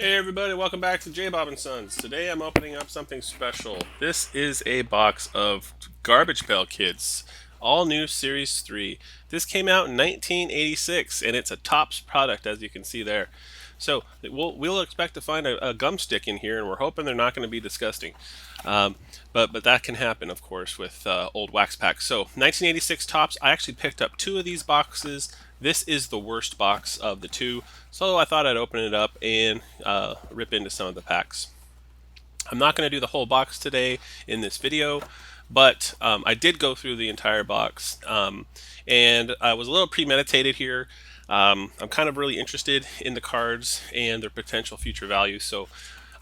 Hey everybody, welcome back to J Bob and Sons. Today I'm opening up something special. This is a box of Garbage Pail Kids, all new Series 3. This came out in 1986 and it's a Tops product as you can see there. So we'll expect to find a gum stick in here and we're hoping they're not going to be disgusting. Um, but that can happen, of course, with old wax packs. So 1986 Tops, I actually picked up two of these boxes. This is the worst box of the two, so I thought I'd open it up and rip into some of the packs. I'm not going to do the whole box today in this video, but I did go through the entire box, and I was a little premeditated here. I'm kind of really interested in the cards and their potential future value, so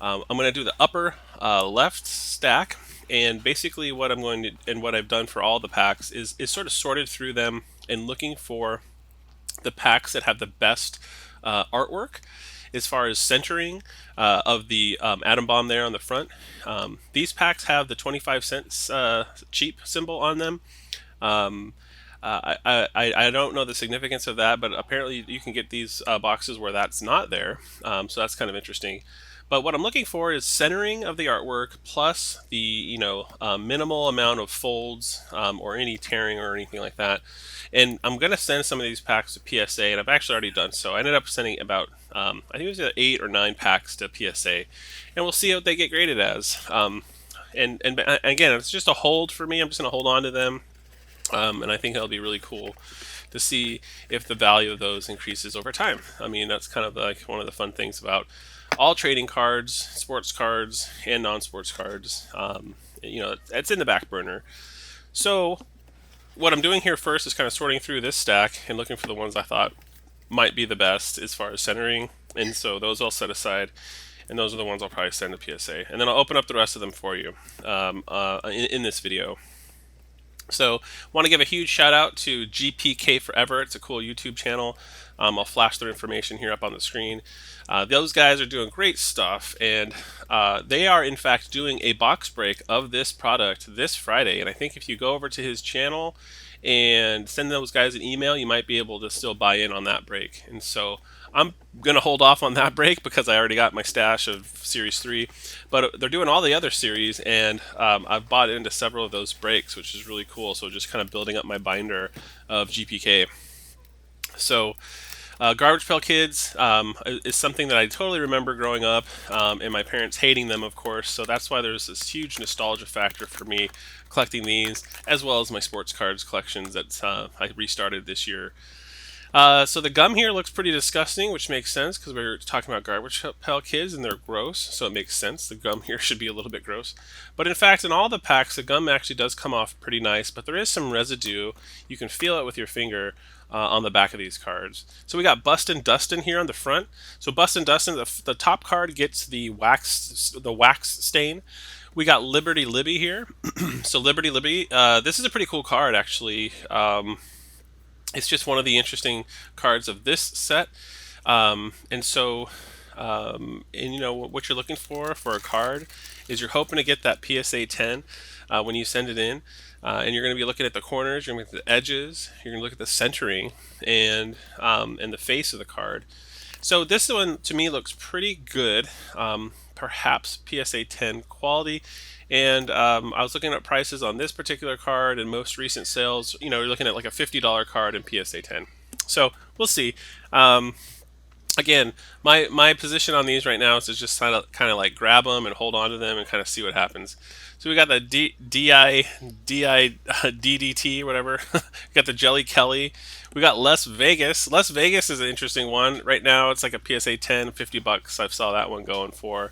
I'm going to do the upper left stack, and basically what I'm going to and what I've done for all the packs is sort of sorted through them and looking for the packs that have the best artwork as far as centering of the atom bomb there on the front. These packs have the 25 cents cheap symbol on them. Um, I don't know the significance of that, but apparently you can get these boxes where that's not there. So that's kind of interesting. But what I'm looking for is centering of the artwork plus the minimal amount of folds or any tearing or anything like that. And I'm gonna send some of these packs to PSA, and I've actually already done so. I ended up sending about I think it was 8 or 9 packs to PSA, and we'll see what they get graded as. And again, it's just a hold for me. I'm just gonna hold on to them, and I think it'll be really cool to see if the value of those increases over time. I mean, that's kind of like one of the fun things about all trading cards, sports cards, and non-sports cards. It's in the back burner. So what I'm doing here first is kind of sorting through this stack and looking for the ones I thought might be the best as far as centering. And so those I'll set aside, and those are the ones I'll probably send to PSA. And then I'll open up the rest of them for you in this video. So, want to give a huge shout out to GPK Forever. It's a cool YouTube channel. I'll flash their information here up on the screen. Those guys are doing great stuff, and they are in fact doing a box break of this product this Friday. And I think if you go over to his channel and send those guys an email, you might be able to still buy in on that break. And so I'm going to hold off on that break because I already got my stash of Series 3. But they're doing all the other series, and I've bought into several of those breaks, which is really cool. So just kind of building up my binder of GPK. So Garbage Pail Kids is something that I totally remember growing up, and my parents hating them, of course. So that's why there's this huge nostalgia factor for me collecting these, as well as my sports cards collections that I restarted this year. So the gum here looks pretty disgusting, which makes sense because we're talking about Garbage Pail Kids and they're gross, so it makes sense. The gum here should be a little bit gross. But in fact, in all the packs, the gum actually does come off pretty nice, but there is some residue. You can feel it with your finger on the back of these cards. So we got Bustin' Dustin here on the front. So Bustin' Dustin, the top card gets the wax stain. We got Liberty Libby here. So Liberty Libby, this is a pretty cool card actually. It's just one of the interesting cards of this set. And so, and you know what you're looking for a card is you're hoping to get that PSA 10 when you send it in, and you're going to be looking at the corners, you're going to look at the edges, you're going to look at the centering, and the face of the card. So this one to me looks pretty good, perhaps PSA 10 quality. And I was looking at prices on this particular card and most recent sales. You know, you're looking at like a $50 card in PSA 10. So we'll see. Again, my position on these right now is to just kind of like grab them and hold on to them and kind of see what happens. So we got the DDT, whatever. We got the Jelly Kelly. We got Las Vegas. Las Vegas is an interesting one. Right now it's like a PSA 10, $50. I saw that one going for.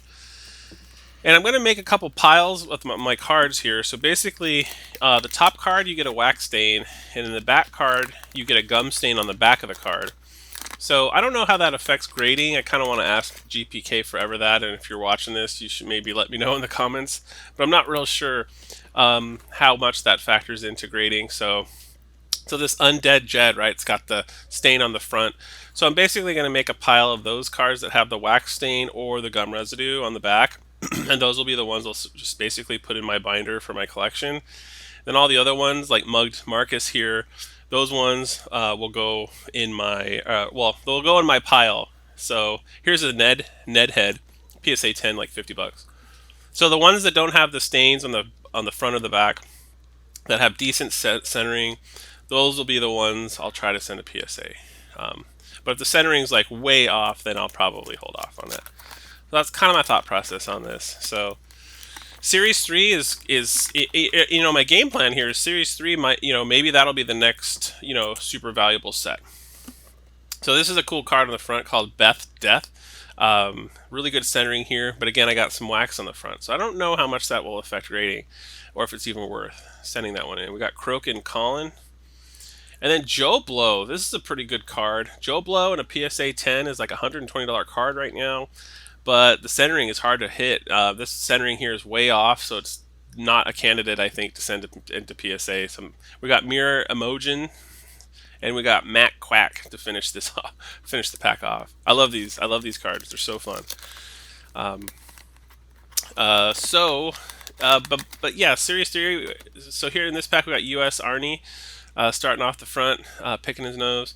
And I'm going to make a couple piles with my cards here. So basically, the top card you get a wax stain, and in the back card you get a gum stain on the back of the card. So I don't know how that affects grading. I kind of want to ask GPK Forever that, and if you're watching this, you should maybe let me know in the comments. But I'm not real sure how much that factors into grading. So this Undead Jed, right? It's got the stain on the front. So I'm basically going to make a pile of those cards that have the wax stain or the gum residue on the back. And those will be the ones I'll just basically put in my binder for my collection. Then all the other ones, like Mugged Marcus here, those ones will go in my, they'll go in my pile So here's a Ned head, PSA 10, like $50. So the ones that don't have the stains on the front of the back, that have decent centering, those will be the ones I'll try to send a PSA. But if the centering is like way off, then I'll probably hold off on it. So that's kind of my thought process on this. So Series 3 is my game plan here is Series 3 might, maybe that'll be the next, super valuable set. So this is a cool card on the front called Beth Death. Really good centering here, but again, I got some wax on the front, so I don't know how much that will affect grading, or if it's even worth sending that one in. We got Croak and Colin, and then Joe Blow. This is a pretty good card. Joe Blow and a PSA 10 is like a $120 card right now, but the centering is hard to hit. This centering here is way off, so it's not a candidate, I think, to send it into PSA. We got Mirror Emojin, and we got Mac Quack to finish this off, finish the pack off. I love these. I love these cards. They're so fun. But yeah, Series 3. So here in this pack we got U.S. Arnie starting off the front, picking his nose.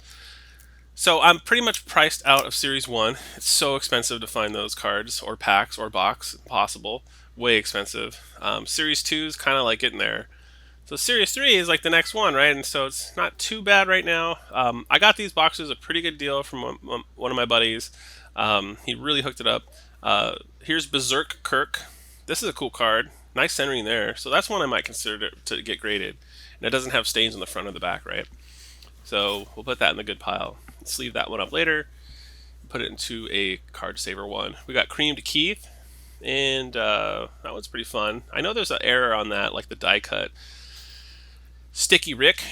So I'm pretty much priced out of Series 1. It's so expensive to find those cards or packs or box possible. Way expensive. Series 2 is kind of like getting there. So Series 3 is like the next one, right? And so it's not too bad right now. I got these boxes a pretty good deal from one of my buddies. He really hooked it up. Here's Berserk Kirk. This is a cool card. Nice centering there. So that's one I might consider to get graded. And it doesn't have stains on the front or the back, right? So we'll put that in the good pile. Sleeve that one up later. Put it into a card saver one. We got Creamed Keith. And that one's pretty fun. I know there's an error on that, like the die cut. Sticky Rick,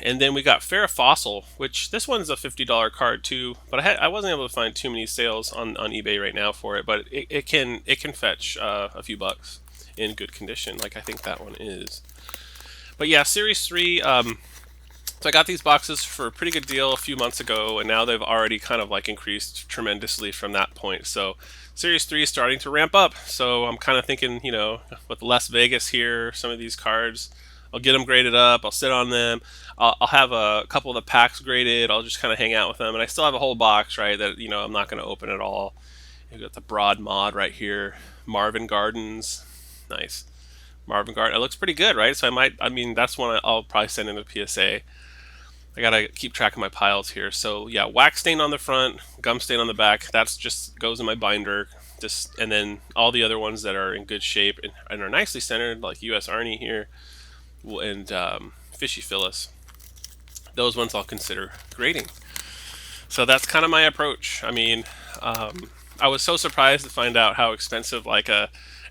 and then we got Farrah Fossil, which this one's a $50 card too, but I wasn't able to find too many sales on eBay right now for it, but it can fetch a few bucks in good condition, like I think that one is. But yeah, Series 3, so I got these boxes for a pretty good deal a few months ago, and now they've already kind of like increased tremendously from that point. So Series 3 is starting to ramp up, so I'm kind of thinking, with Las Vegas here, some of these cards, I'll get them graded up. I'll sit on them. I'll have a couple of the packs graded. I'll just kind of hang out with them, and I still have a whole box, right? That I'm not going to open at all. You got the broad mod right here. Marvin Gardens, nice. Marvin Garden. It looks pretty good, right? So that's one I'll probably send in a PSA. I gotta keep track of my piles here. So yeah, wax stain on the front, gum stain on the back. That's just goes in my binder. And then all the other ones that are in good shape and are nicely centered, like U.S. Arnie here and Fishy Phyllis. Those ones I'll consider grading. So that's kind of my approach. I was so surprised to find out how expensive like a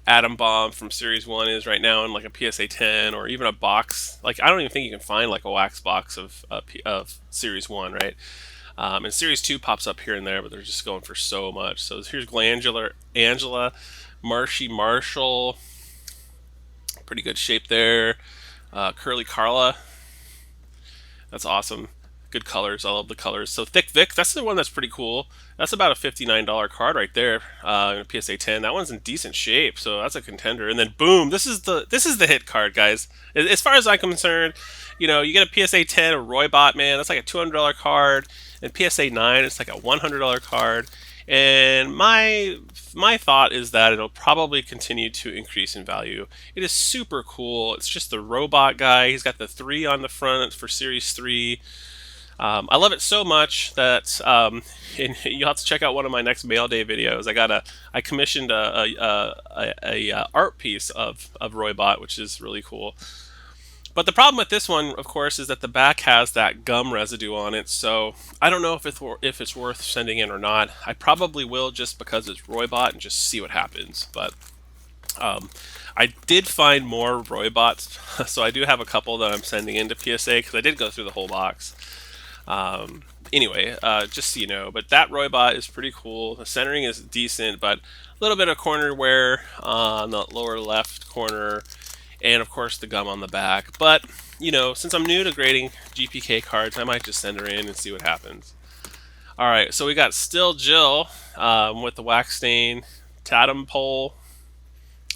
Atom Bomb from Series 1 is right now in like a PSA 10 or even a box. Like I don't even think you can find like a wax box of Series 1, right? And Series 2 pops up here and there, but they're just going for so much. So here's Glandular Angela, Marshy Marshall. Pretty good shape there. Curly Carla. That's awesome. Good colors. I love the colors. So Thick Vic, that's the one that's pretty cool. That's about a $59 card right there in a PSA 10. That one's in decent shape, so that's a contender. And then boom, this is the hit card, guys. As far as I'm concerned, you get a PSA 10 or Roybot, man. That's like a $200 card. And PSA 9, it's like a $100 card. And my thought is that it'll probably continue to increase in value. It is super cool. It's just the robot guy. He's got the 3 on the front for Series 3. I love it so much that and you'll have to check out one of my next mail day videos. I commissioned a art piece of Roybot, which is really cool. But the problem with this one, of course, is that the back has that gum residue on it. So I don't know if it's worth sending in or not. I probably will just because it's Roybot and just see what happens. But I did find more Roybots, so I do have a couple that I'm sending into PSA because I did go through the whole box. Anyway, just so you know, but that Roybot is pretty cool. The centering is decent, but a little bit of corner wear on the lower left corner, and of course the gum on the back. But since I'm new to grading GPK cards, I might just send her in and see what happens. All right, so we got Still Jill with the wax stain, Tatum Pole.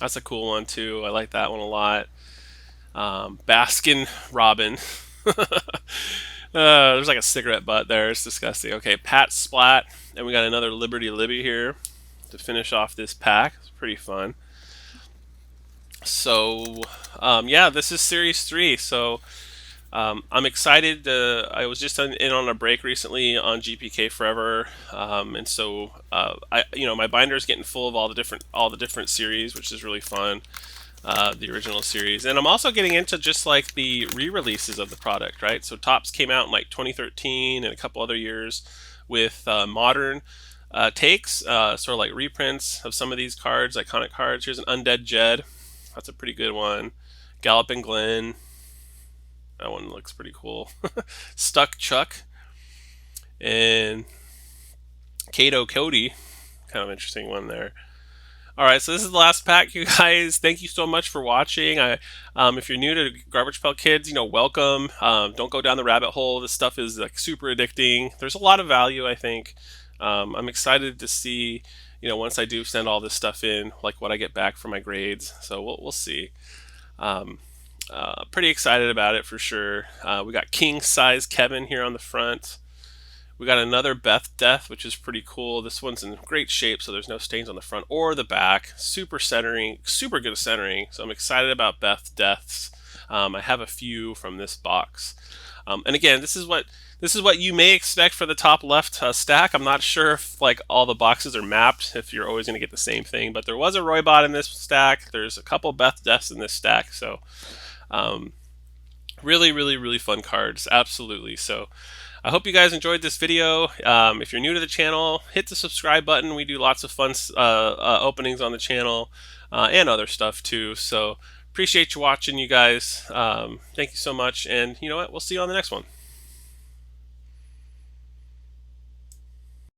That's a cool one too. I like that one a lot. Baskin Robin. There's like a cigarette butt there. It's disgusting. Okay, Pat Splat, and we got another Liberty Libby here to finish off this pack. It's pretty fun. So, yeah, this is Series 3. So, I'm excited. I was just in on a break recently on GPK Forever, and so my binder is getting full of all the different series, which is really fun. The original series, and I'm also getting into just like the re-releases of the product, right? So Topps came out in like 2013 and a couple other years with modern takes, sort of like reprints of some of these cards, iconic cards. Here's an Undead Jed. That's a pretty good one. Galloping Glen. That one looks pretty cool. Stuck Chuck and Kato Cody. Kind of interesting one there. All right, so this is the last pack, you guys. Thank you so much for watching. If you're new to Garbage Pail Kids, welcome. Don't go down the rabbit hole. This stuff is like super addicting. There's a lot of value, I think. I'm excited to see, once I do send all this stuff in, like what I get back for my grades. So we'll see. Pretty excited about it for sure. We got king size Kevin here on the front. We got another Beth Death, which is pretty cool. This one's in great shape, so there's no stains on the front or the back. Super centering, super good centering. So I'm excited about Beth Deaths. I have a few from this box, and again, this is what you may expect for the top left stack. I'm not sure if like all the boxes are mapped, if you're always going to get the same thing. But there was a Roybot in this stack. There's a couple Beth Deaths in this stack. So um, really, really, really fun cards. Absolutely. So I hope you guys enjoyed this video. If you're new to the channel, hit the subscribe button. We do lots of fun openings on the channel and other stuff too. So appreciate you watching, you guys. Thank you so much. And you know what? We'll see you on the next one.